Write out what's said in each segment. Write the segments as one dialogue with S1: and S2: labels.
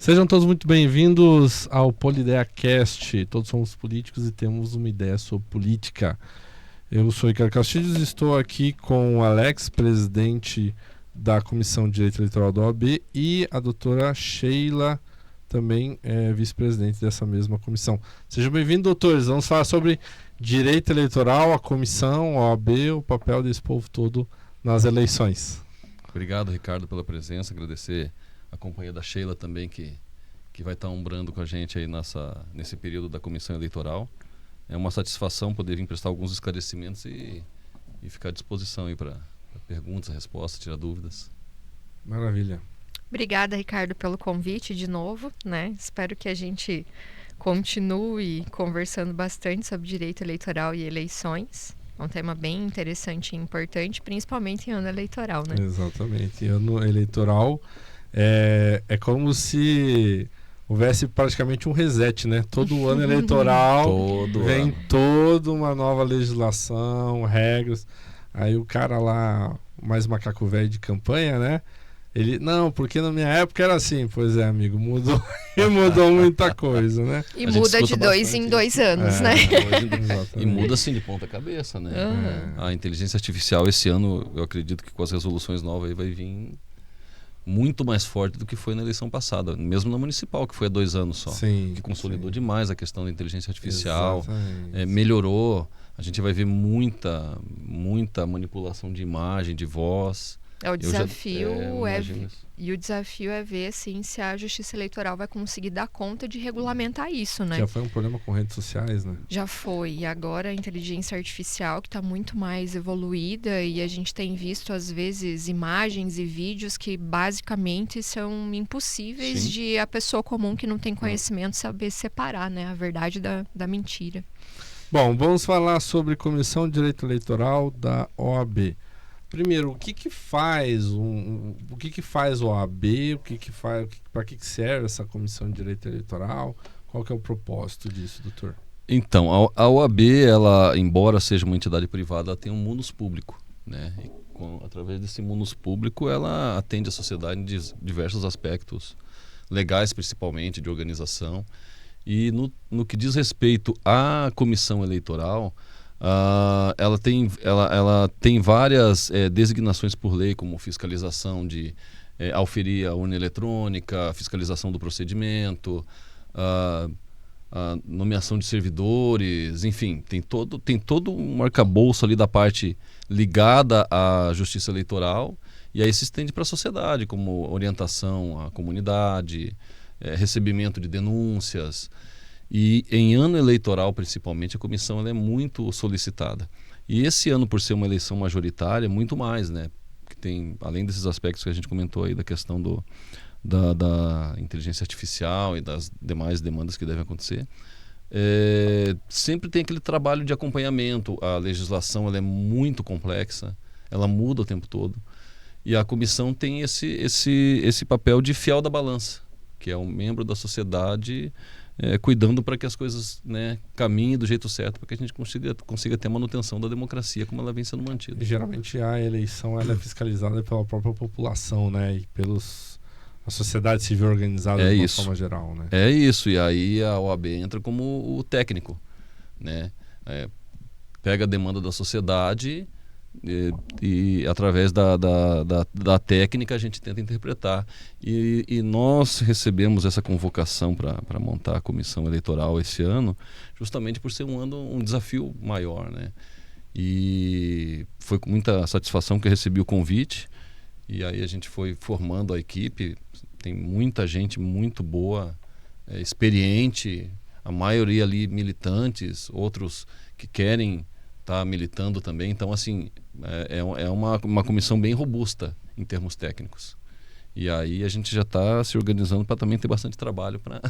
S1: Sejam todos muito bem-vindos ao Polideia Cast. Todos somos políticos e temos uma ideia sobre política. Eu sou Ricardo Castilhos e estou aqui com o Alex, presidente da Comissão de Direito Eleitoral da OAB, e a doutora Sheila, também vice-presidente dessa mesma comissão. Sejam bem-vindos, doutores. Vamos falar sobre direito eleitoral, a comissão, a OAB, o papel desse povo todo nas eleições.
S2: Obrigado, Ricardo, pela presença. Agradecer a companhia da Sheila também, que vai estar umbrando com a gente aí nesse período da comissão eleitoral. É uma satisfação poder vir prestar alguns esclarecimentos e ficar à disposição aí para perguntas, respostas, tirar dúvidas.
S1: Maravilha.
S3: Obrigada, Ricardo, pelo convite de novo, né? Espero que a gente continue conversando bastante sobre direito eleitoral e eleições. É um tema bem interessante e importante, principalmente em ano eleitoral, né?
S1: Exatamente. Ano eleitoral é como se houvesse praticamente um reset, né? Todo ano eleitoral vem toda uma nova legislação, regras. Aí o cara lá, mais macaco velho de campanha, né? Ele, não, porque na minha época era assim. Pois é, amigo, mudou muita coisa, né?
S3: E muda de 2 em 2 anos, né?
S2: E muda assim de ponta cabeça, né? A inteligência artificial esse ano, eu acredito que com as resoluções novas aí vai vir muito mais forte do que foi na eleição passada, mesmo na municipal, que foi há 2 anos só.
S1: Sim,
S2: que consolidou demais a questão da inteligência artificial,
S1: exatamente.
S2: Melhorou. A gente vai ver muita manipulação de imagem, de voz.
S3: O desafio e o desafio é ver assim, se a Justiça Eleitoral vai conseguir dar conta de regulamentar isso, né?
S1: Já foi um problema com redes sociais, né?
S3: Já foi. E agora a inteligência artificial, que está muito mais evoluída, e a gente tem visto, às vezes, imagens e vídeos que basicamente são impossíveis
S2: Sim.
S3: de a pessoa comum que não tem conhecimento saber separar, né, a verdade da mentira.
S1: Bom, vamos falar sobre Comissão de Direito Eleitoral da OAB. Primeiro, o que faz a OAB? Para que serve essa Comissão de Direito Eleitoral? Qual que é o propósito disso, doutor?
S2: Então, a OAB, ela, embora seja uma entidade privada, ela tem um munus público, né? E através desse munus público, ela atende a sociedade em diversos aspectos legais, principalmente de organização. E no que diz respeito à comissão eleitoral, ela tem várias designações por lei, como fiscalização de auferir a urna eletrônica, fiscalização do procedimento, nomeação de servidores, enfim, tem todo um arcabouço ali da parte ligada à justiça eleitoral, e aí se estende para a sociedade, como orientação à comunidade, recebimento de denúncias. E em ano eleitoral, principalmente, a comissão ela é muito solicitada. E esse ano, por ser uma eleição majoritária, muito mais, né? Que tem, além desses aspectos que a gente comentou aí da questão da inteligência artificial e das demais demandas que devem acontecer, sempre tem aquele trabalho de acompanhamento. A legislação ela é muito complexa, ela muda o tempo todo. E a comissão tem esse papel de fiel da balança, que é um membro da sociedade cuidando para que as coisas, né, caminhem do jeito certo, para que a gente consiga ter a manutenção da democracia como ela vem sendo mantida.
S1: Geralmente a eleição ela é fiscalizada pela própria população, né, e a sociedade civil organizada de uma forma geral, né?
S2: É isso, e aí a OAB entra como o técnico, né? Pega a demanda da sociedade e através da técnica a gente tenta interpretar. E nós recebemos essa convocação para montar a comissão eleitoral esse ano, justamente por ser um desafio maior, né? E foi com muita satisfação que eu recebi o convite, e aí a gente foi formando a equipe. Tem muita gente muito boa, experiente, a maioria ali militantes, outros que querem estar militando também. Então, assim, é uma comissão bem robusta em termos técnicos. E aí a gente já está se organizando para também ter bastante trabalho para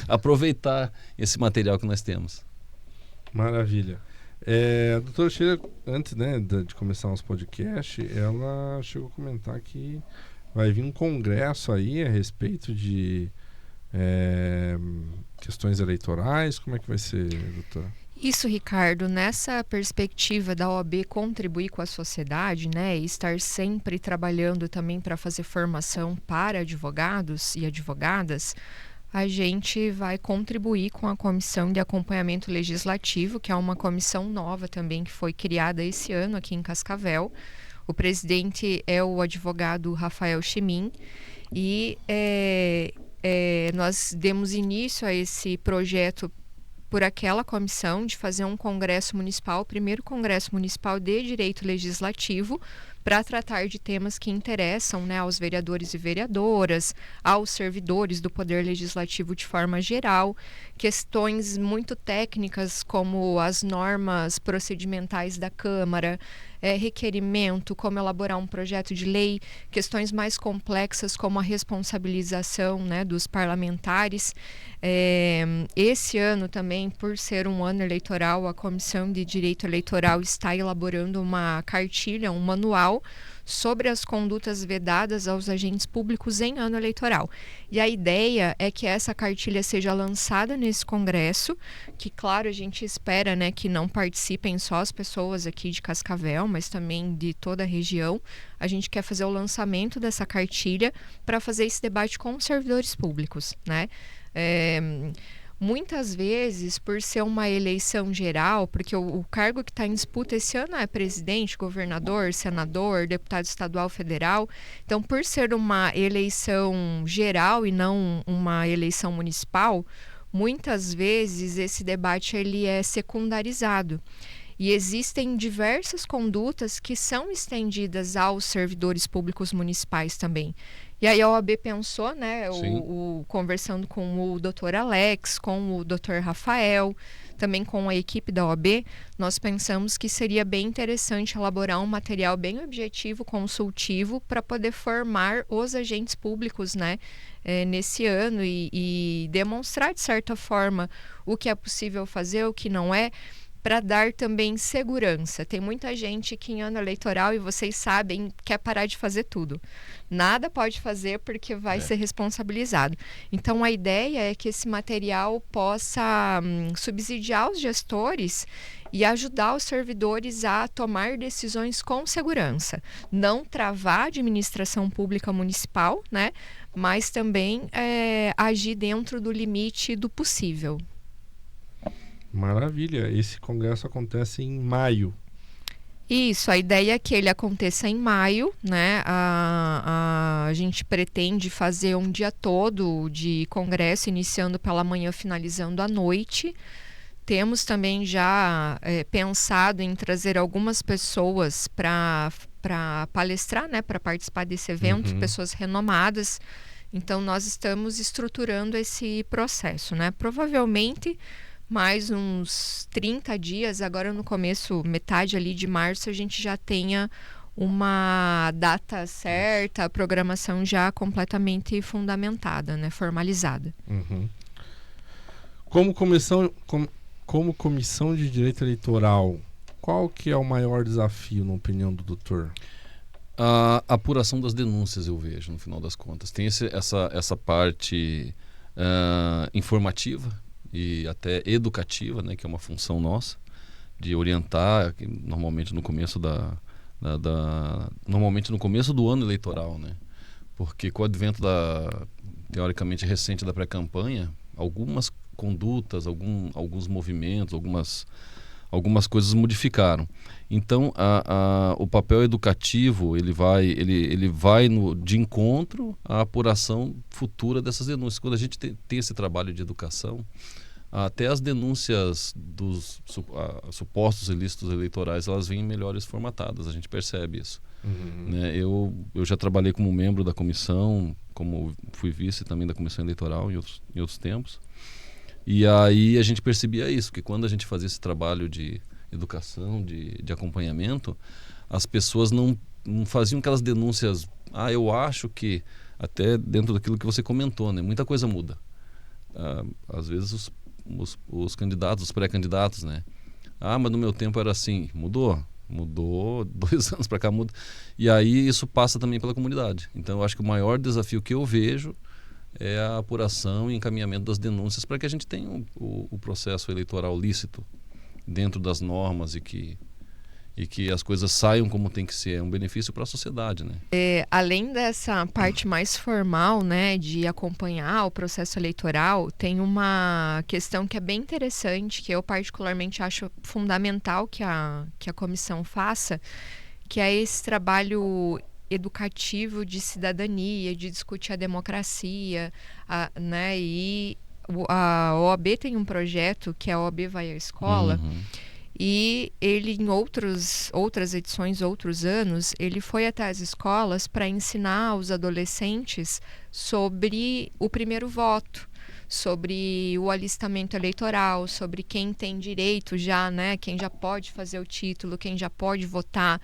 S2: aproveitar esse material que nós temos.
S1: Maravilha. A doutora Sheila, antes, né, de começar nosso podcast, ela chegou a comentar que vai vir um congresso aí a respeito de questões eleitorais? Como é que vai ser, doutora?
S3: Isso, Ricardo, nessa perspectiva da OAB contribuir com a sociedade, né, e estar sempre trabalhando também para fazer formação para advogados e advogadas, a gente vai contribuir com a Comissão de Acompanhamento Legislativo, que é uma comissão nova também que foi criada esse ano aqui em Cascavel. O presidente é o advogado Rafael Chimin e nós demos início a esse projeto por aquela comissão de fazer um congresso municipal, o primeiro congresso municipal de direito legislativo, para tratar de temas que interessam, né, aos vereadores e vereadoras, aos servidores do Poder Legislativo de forma geral, questões muito técnicas como as normas procedimentais da Câmara, requerimento, como elaborar um projeto de lei, questões mais complexas como a responsabilização, né, dos parlamentares. Esse ano também, por ser um ano eleitoral, a Comissão de Direito Eleitoral está elaborando uma cartilha, um manual sobre as condutas vedadas aos agentes públicos em ano eleitoral. E a ideia é que essa cartilha seja lançada nesse congresso, que, claro, a gente espera, né, que não participem só as pessoas aqui de Cascavel, mas também de toda a região. A gente quer fazer o lançamento dessa cartilha para fazer esse debate com os servidores públicos, né? Muitas vezes, por ser uma eleição geral, porque o cargo que está em disputa esse ano é presidente, governador, senador, deputado estadual, federal. Então, por ser uma eleição geral e não uma eleição municipal, muitas vezes esse debate ele é secundarizado. E existem diversas condutas que são estendidas aos servidores públicos municipais também. E aí a OAB pensou, né, conversando com o Dr. Alex, com o Dr. Rafael, também com a equipe da OAB, nós pensamos que seria bem interessante elaborar um material bem objetivo, consultivo, para poder formar os agentes públicos, né, nesse ano e demonstrar, de certa forma, o que é possível fazer, o que não é, para dar também segurança. Tem muita gente que em ano eleitoral, e vocês sabem, quer parar de fazer tudo. Nada pode fazer porque vai ser responsabilizado. Então, a ideia é que esse material possa subsidiar os gestores e ajudar os servidores a tomar decisões com segurança. Não travar a administração pública municipal, né? Mas também agir dentro do limite do possível.
S1: Maravilha. Esse congresso acontece em maio.
S3: Isso, a ideia é que ele aconteça em maio, né? A gente pretende fazer um dia todo de congresso, iniciando pela manhã, finalizando à noite. Temos também já pensado em trazer algumas pessoas para palestrar, né? Para participar desse evento, pessoas renomadas. Então, nós estamos estruturando esse processo, né? Provavelmente mais uns 30 dias, agora no começo, metade ali de março, a gente já tenha uma data certa, a programação já completamente fundamentada, né, formalizada.
S1: Como comissão de direito eleitoral, qual que é o maior desafio, na opinião do doutor?
S2: A apuração das denúncias, eu vejo, no final das contas. Tem essa parte informativa e até educativa, né, que é uma função nossa, de orientar, normalmente no começo normalmente no começo do ano eleitoral, né? Porque com o advento teoricamente recente da pré-campanha, algumas condutas, alguns movimentos, algumas coisas modificaram. Então, o papel educativo ele vai de encontro à apuração futura dessas denúncias. Quando a gente tem esse trabalho de educação, até as denúncias dos supostos ilícitos eleitorais, elas vêm melhores formatadas, a gente percebe isso. Né? Eu já trabalhei como membro da comissão, como fui vice também da comissão eleitoral em outros tempos, e aí a gente percebia isso, que quando a gente fazia esse trabalho de educação, de acompanhamento, as pessoas não faziam aquelas denúncias, eu acho que, até dentro daquilo que você comentou, né? Muita coisa muda. Às vezes os candidatos, os pré-candidatos, né? Mas no meu tempo era assim. Mudou 2 anos para cá, muda. E aí isso passa também pela comunidade. Então eu acho que o maior desafio que eu vejo é a apuração e encaminhamento das denúncias para que a gente tenha o processo eleitoral lícito dentro das normas e que as coisas saiam como tem que ser. É um benefício para a sociedade, né?
S3: Além dessa parte mais formal, né, de acompanhar o processo eleitoral, tem uma questão que é bem interessante, que eu particularmente acho fundamental que a comissão faça, que é esse trabalho educativo de cidadania, de discutir a democracia, né, e a OAB tem um projeto que é a OAB Vai à Escola. E ele, em outras edições, outros anos, ele foi até as escolas para ensinar os adolescentes sobre o primeiro voto, sobre o alistamento eleitoral, sobre quem tem direito já, né, quem já pode fazer o título, quem já pode votar.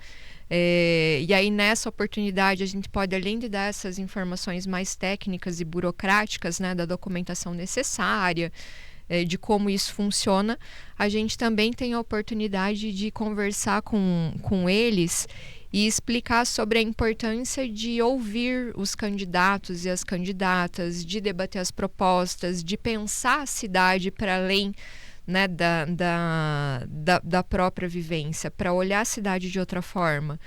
S3: E aí, nessa oportunidade, a gente pode, além de dar essas informações mais técnicas e burocráticas, né, da documentação necessária, de como isso funciona, a gente também tem a oportunidade de conversar com eles e explicar sobre a importância de ouvir os candidatos e as candidatas, de debater as propostas, de pensar a cidade para além, né, da própria vivência, para olhar a cidade de outra forma,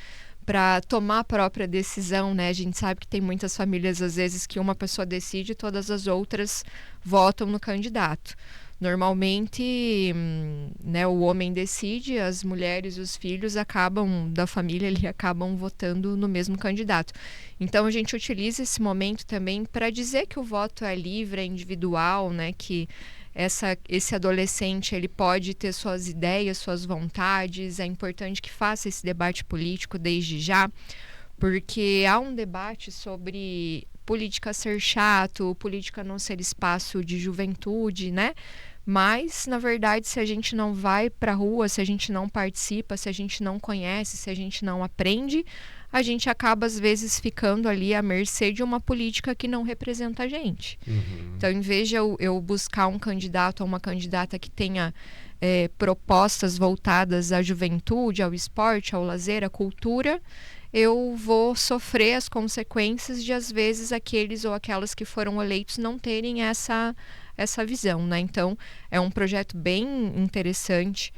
S3: para tomar a própria decisão, né? A gente sabe que tem muitas famílias, às vezes, que uma pessoa decide e todas as outras votam no candidato. Normalmente, né, o homem decide, as mulheres e os filhos da família ali acabam votando no mesmo candidato. Então, a gente utiliza esse momento também para dizer que o voto é livre, é individual, né, que esse adolescente ele pode ter suas ideias, suas vontades. É importante que faça esse debate político desde já, porque há um debate sobre política ser chato, política não ser espaço de juventude, né? Mas, na verdade, se a gente não vai para a rua, se a gente não participa, se a gente não conhece, se a gente não aprende, a gente acaba, às vezes, ficando ali à mercê de uma política que não representa a gente. Então, em vez de eu buscar um candidato ou uma candidata que tenha propostas voltadas à juventude, ao esporte, ao lazer, à cultura, eu vou sofrer as consequências de, às vezes, aqueles ou aquelas que foram eleitos não terem essa visão, né? Então, é um projeto bem interessante.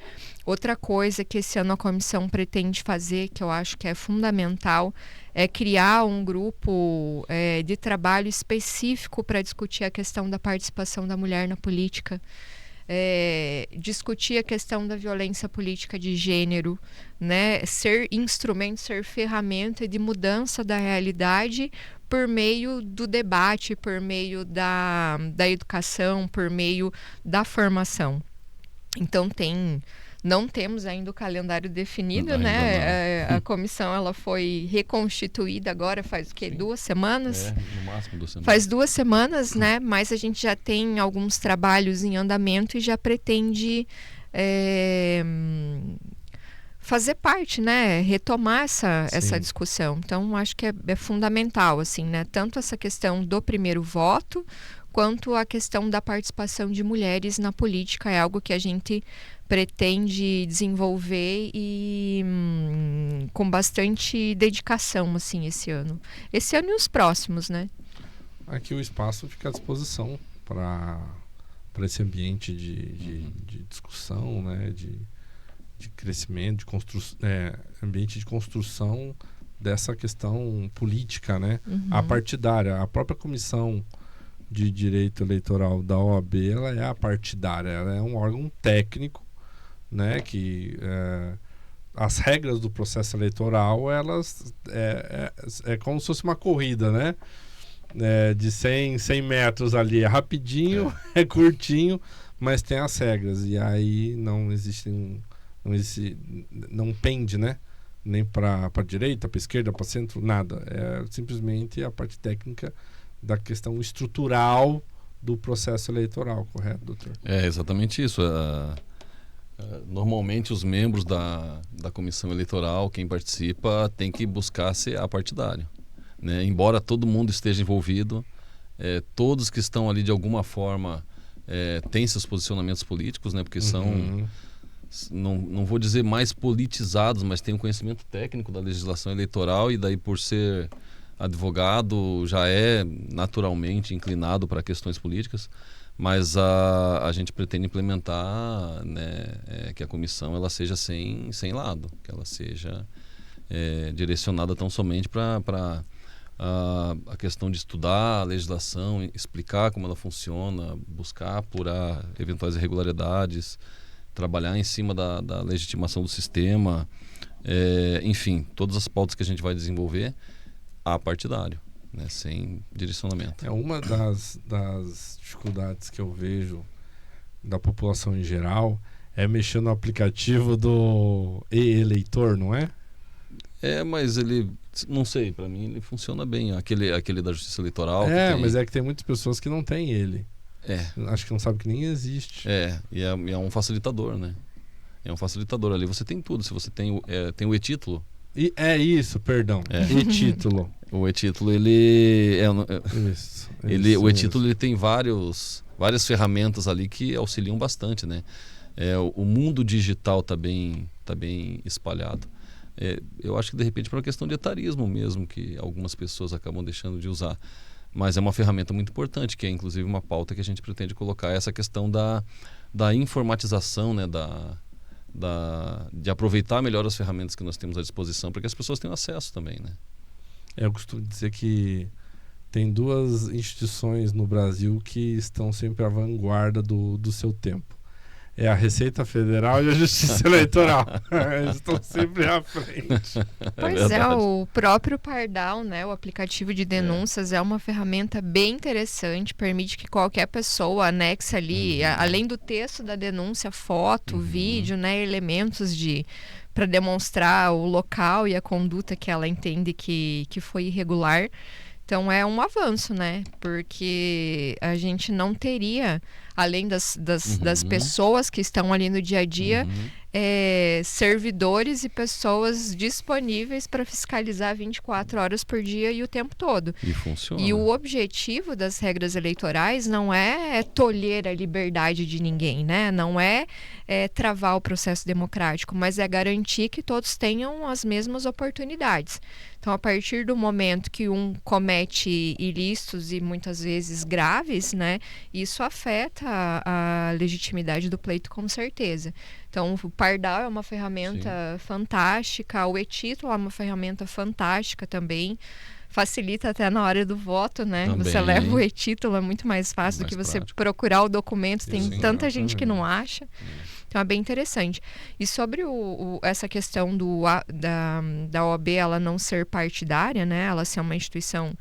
S3: Outra coisa que esse ano a comissão pretende fazer, que eu acho que é fundamental, é criar um grupo de trabalho específico para discutir a questão da participação da mulher na política. Discutir a questão da violência política de gênero, né? Ser instrumento, ser ferramenta de mudança da realidade por meio do debate, por meio da educação, por meio da formação. Então não temos ainda o calendário definido,
S2: Ainda
S3: né? A comissão ela foi reconstituída agora faz 2 semanas?
S2: No máximo 2 semanas.
S3: Faz 2 semanas, né? Mas a gente já tem alguns trabalhos em andamento e já pretende fazer parte, né? Retomar essa discussão. Então, acho que é fundamental, assim, né? Tanto essa questão do primeiro voto, quanto a questão da participação de mulheres na política. É algo que a gente pretende desenvolver e com bastante dedicação, assim, esse ano. Esse ano e os próximos, né?
S1: Aqui o espaço fica à disposição para esse ambiente de discussão, né? De crescimento, ambiente de construção dessa questão política, né? A partidária. A própria comissão de direito eleitoral da OAB, ela é a partidária, ela é um órgão técnico, né? Que as regras do processo eleitoral, elas é como se fosse uma corrida, né? De 100 metros ali, é rapidinho, é curtinho, mas tem as regras, e aí não pende, né? Nem para direita, para esquerda, para centro, nada. É simplesmente a parte técnica da questão estrutural do processo eleitoral, correto, doutor?
S2: É exatamente isso. Normalmente os membros da comissão eleitoral, quem participa, tem que buscar ser apartidário, né? Embora todo mundo esteja envolvido, todos que estão ali de alguma forma têm seus posicionamentos políticos, né? Porque são, não vou dizer mais politizados, mas têm um conhecimento técnico da legislação eleitoral, e daí por ser advogado, já é naturalmente inclinado para questões políticas, mas a gente pretende implementar, né, que a comissão ela seja sem lado, que ela seja direcionada tão somente para a questão de estudar a legislação, explicar como ela funciona, buscar apurar eventuais irregularidades, trabalhar em cima da legitimação do sistema, enfim, todas as pautas que a gente vai desenvolver apartidário, né, sem direcionamento.
S1: Uma das dificuldades que eu vejo da população em geral é mexer no aplicativo do e-eleitor, não é?
S2: Mas ele, não sei, para mim ele funciona bem, aquele da Justiça Eleitoral.
S1: Mas é que tem muitas pessoas que não têm ele. Acho que não sabe que nem existe.
S2: E é um facilitador, né? É um facilitador. Ali você tem tudo. Se você tem o e-título.
S1: Isso, perdão. E-título.
S2: O e-título, ele... o e-título ele tem várias ferramentas ali que auxiliam bastante, né? O mundo digital tá bem espalhado. Eu acho que de repente por uma questão de etarismo mesmo, que algumas pessoas acabam deixando de usar. Mas é uma ferramenta muito importante, que é inclusive uma pauta que a gente pretende colocar, essa questão da informatização, né, de aproveitar melhor as ferramentas que nós temos à disposição para que as pessoas tenham acesso também, né?
S1: Eu costumo dizer que tem duas instituições no Brasil que estão sempre à vanguarda do seu tempo. É a Receita Federal e a Justiça Eleitoral. Eles estão sempre à frente.
S3: Pois o próprio Pardal, né, o aplicativo de denúncias, é uma ferramenta bem interessante, permite que qualquer pessoa anexe ali, além do texto da denúncia, foto, vídeo, né, elementos para demonstrar o local e a conduta que ela entende que foi irregular. Então é um avanço, né? Porque a gente não teria, além das pessoas que estão ali no dia a dia, servidores e pessoas disponíveis para fiscalizar 24 horas por dia e o tempo todo.
S2: E funciona.
S3: E o objetivo das regras eleitorais não é tolher a liberdade de ninguém, né? Não é travar o processo democrático, mas é garantir que todos tenham as mesmas oportunidades. Então, a partir do momento que um comete ilícitos e muitas vezes graves, né, isso afeta a legitimidade do pleito com certeza. Então, o Pardal é uma ferramenta fantástica, o e-título é uma ferramenta fantástica também. Facilita até na hora do voto, né?
S2: Também.
S3: Você leva o e-título, é muito mais fácil do que você procurar o documento. Tem tanta gente que não acha. Então é bem interessante. E sobre essa questão da OAB ela não ser partidária, né? Ela ser uma instituição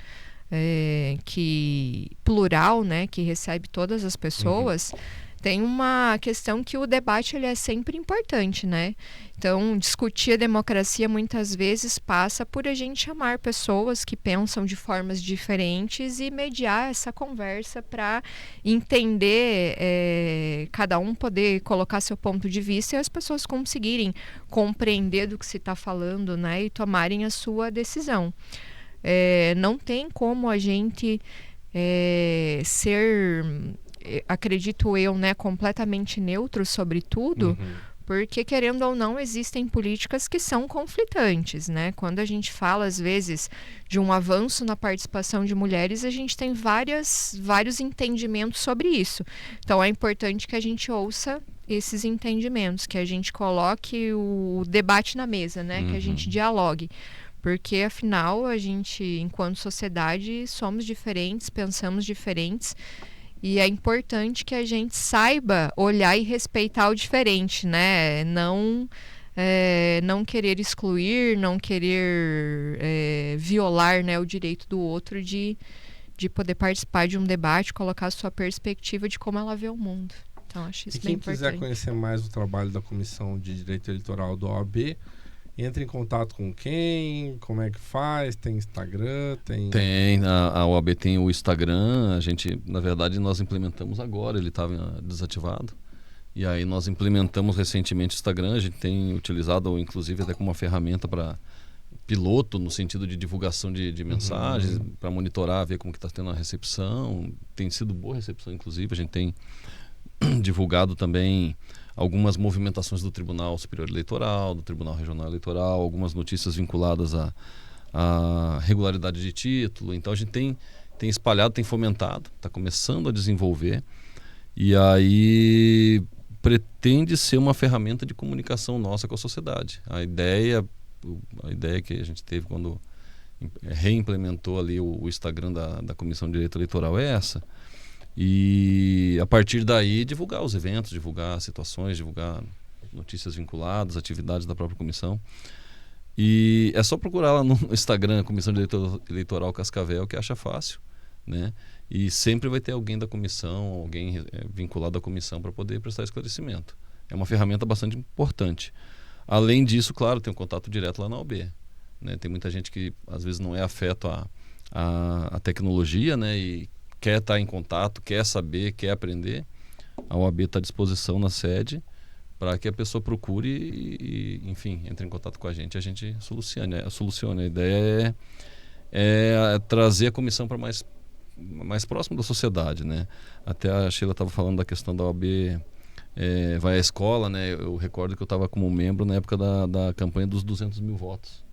S3: plural, né? Que recebe todas as pessoas. Tem uma questão que o debate ele é sempre importante, né? Então, discutir a democracia muitas vezes passa por a gente chamar pessoas que pensam de formas diferentes e mediar essa conversa para entender, cada um poder colocar seu ponto de vista e as pessoas conseguirem compreender do que se está falando, né? E tomarem a sua decisão. Não tem como a gente ser... acredito eu, né, completamente neutro sobre tudo, porque, querendo ou não, existem políticas que são conflitantes, né? Quando a gente fala, às vezes, de um avanço na participação de mulheres, a gente tem vários entendimentos sobre isso. Então, é importante que a gente ouça esses entendimentos, que a gente coloque o debate na mesa, né? Que a gente dialogue. Porque, afinal, a gente, enquanto sociedade, somos diferentes, pensamos diferentes. E é importante que a gente saiba olhar e respeitar o diferente, né? Não querer excluir, não querer violar, né, o direito do outro de poder participar de um debate, colocar a sua perspectiva de como ela vê o mundo. Então, acho isso bem importante.
S1: E quem quiser conhecer mais o trabalho da Comissão de Direito Eleitoral do OAB, entra em contato com quem? Como é que faz? Tem Instagram? Tem,
S2: a OAB tem o Instagram. A gente, na verdade, nós implementamos agora, ele estava desativado. E aí nós implementamos recentemente o Instagram. A gente tem utilizado, inclusive, até como uma ferramenta para piloto, no sentido de divulgação de mensagens, para monitorar, ver como que está tendo a recepção. Tem sido boa a recepção, inclusive. A gente tem divulgado também algumas movimentações do Tribunal Superior Eleitoral, do Tribunal Regional Eleitoral, algumas notícias vinculadas a regularidade de título. Então a gente tem espalhado, tem fomentado, está começando a desenvolver, e aí pretende ser uma ferramenta de comunicação nossa com a sociedade. A ideia que a gente teve quando reimplementou ali o Instagram da Comissão de Direito Eleitoral é essa. E a partir daí divulgar os eventos, divulgar situações, divulgar notícias vinculadas, atividades da própria comissão. E é só procurar lá no Instagram, Comissão de Direito Eleitoral Cascavel, que acha fácil, né? E sempre vai ter alguém da comissão, alguém vinculado à comissão para poder prestar esclarecimento. É uma ferramenta bastante importante. Além disso, claro, tem um contato direto lá na OAB, né? Tem muita gente que às vezes não é afeto à tecnologia, né? E quer estar em contato, quer saber, quer aprender. A OAB está à disposição na sede para que a pessoa procure e, enfim, entre em contato com a gente solucione. A ideia é trazer a comissão para mais próximo da sociedade, né? Até a Sheila estava falando da questão da OAB vai à escola, né? Eu recordo que eu estava como membro na época da campanha dos 200 mil votos.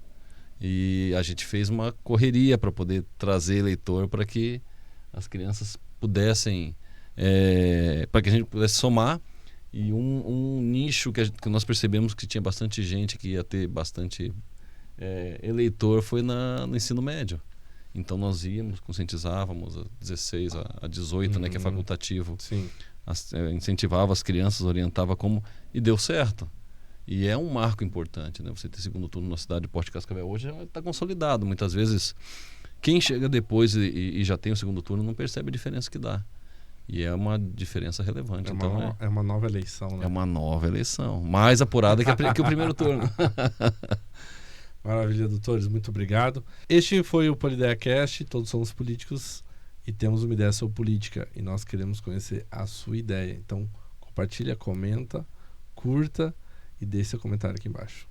S2: E a gente fez uma correria para poder trazer eleitor para que as crianças pudessem, para que a gente pudesse somar. E um nicho que nós percebemos que tinha bastante gente, que ia ter bastante eleitor, foi no ensino médio. Então nós íamos, conscientizávamos a 16 a 18, né, que é facultativo.
S1: Sim.
S2: Incentivava as crianças, orientava como, e deu certo. E é um marco importante, né? Você ter segundo turno na cidade de Porto de Cascavel hoje já está consolidado. Muitas vezes quem chega depois e já tem o segundo turno não percebe a diferença que dá. E é uma diferença relevante.
S1: É uma nova eleição, né?
S2: É uma nova eleição. Mais apurada que o primeiro turno.
S1: Maravilha, doutores. Muito obrigado. Este foi o Polideia Cast. Todos somos políticos e temos uma ideia sobre política. E nós queremos conhecer a sua ideia. Então, compartilha, comenta, curta e deixe seu comentário aqui embaixo.